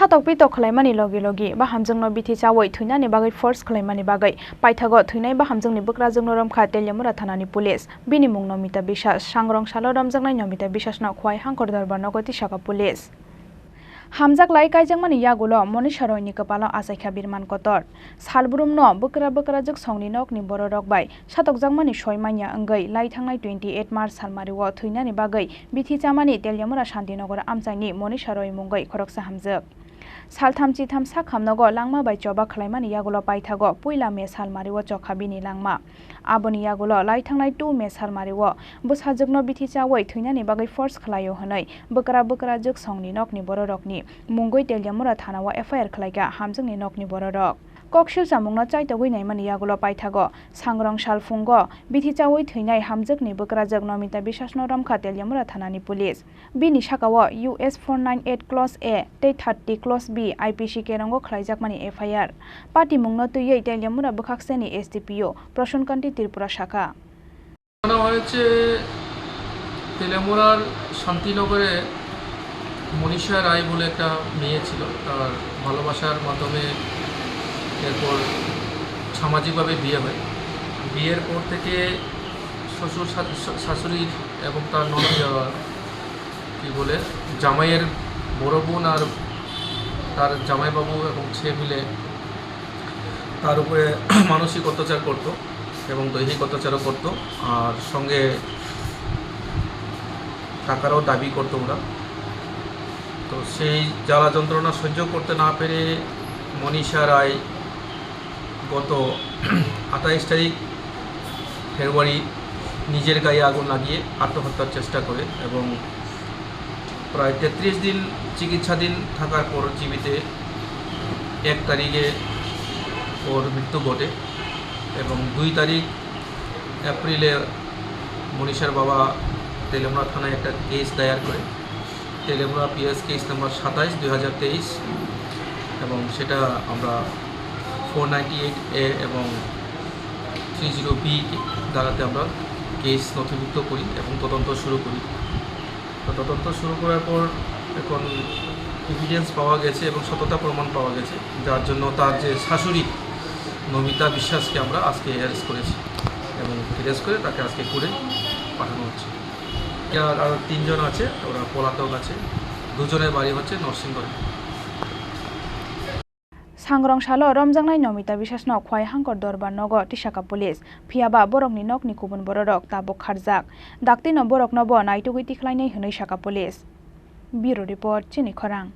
Satok pitok khalaimani logi Bahamjwkno Bithi Charuwi Thowinai bagui force khalaimani bagai Paithago Thowinai Bahamjwkni Bukrajwkno Romkha Telemura Thanani Police bini mungno Mita Biswas Sangrong Salo Romjaknai Nomita Biswasno khwai hangkor darbarno Paithago Police Hamjwkni kaijangmani yagulo Monisharoni kapalo asaikha birman kotor salbrumno Bukrajwkno songni nokni bororok bai satokjakmani soimanya anggai laithangnai 28 March salmariwo Thowinai bagai Bithi chamani Telemura Shantinogor amchaini Monisharoni mungai khoroksa hamjwk Salthamchi thamsa khamnogo langma bai choba khalaimani yagulo Paithago puila me salmariwo chokhabini langma aboni yagulo laithangnai 2 me salmariwo Butharmani Bithi Charuwi Thowinai bagai force khlaio hanai Bukrajwkno songni nokni bororokni mungoi Telemura thanao FIR khlaiga Hamjwkni nokni bororok Koksilsamungo chaitawinai mani yagulo Paithago Sangrong Salfungo Bithi Charuwi Thowinai Hamjwkni Bukrajwkno Mita Biswasno Romkha Telemura Thanani Police bini sakao US 498 Clause A tei 30 Clause B IPC kerango khlaijakmani FIR party mungno tuyei Telemura Bukhakseni SDPO Proshonkanti Tripura Shaka তেলেমুরার শান্তিনগরে Manisha রায় বলে একটা মেয়ে ছিল তার ভালোবাসার মাধ্যমে এরপর সামাজিকভাবে বিয়ে হয় বিয়ের পর থেকে শ্বশুর শাশুড়ি এবং তার ননদ কি বলে জামাইয়ের বড় বোন আর তার জামাইবাবু এবং ছেলে মিলে তার উপরে মানসিক অত্যাচার করত এবং দৈহিক অত্যাচারও করত আর সঙ্গে টাকারও দাবি করতো ওরা তো সেই জ্বালা যন্ত্রণা সহ্য করতে না পেরে মনীষা রায় গত 28 তারিখ ফেব্রুয়ারি নিজের গায়ে আগুন লাগিয়ে আত্মহত্যার চেষ্টা করে এবং প্রায় 33 দিন চিকিৎসাধীন থাকার পর জীবিতে 1 তারিখে ওর মৃত্যু ঘটে এবং 2 তারিখ এপ্রিলে মনীষার বাবা তেলেমুরা থানায় একটা কেস দায়ের করে তেলেমুরা PS কেস নাম্বার 27/2023 এবং সেটা আমরা 498A এবং 30B দ্বারাতে আমরা কেস নথিভুক্ত করি এবং তদন্ত শুরু করি তো তদন্ত শুরু করার পর এখন এভিডেন্স পাওয়া গেছে এবং সততা প্রমাণ পাওয়া গেছে যার জন্য তার যে শাশুড়ি নমিতা বিশ্বাসকে আমরা আজকে অ্যারেস্ট করেছি এবং অ্যারেস্ট করে তাকে আজকে করে পাঠানো হচ্ছে আর 3 জন আছে ওরা পলাতক আছে 2 জনের বাড়ি হচ্ছে নরসিংগড়ে Sangrong Salo Romjaknai Nomita Biswasno khwai hangkor darbarnogo Paithago Police phiaba borokni nokni kubun borok tabok kharjak daktino borokno bo naitugui tikhlainai hwnoi Paithago Police Bureau Report Chini Khorang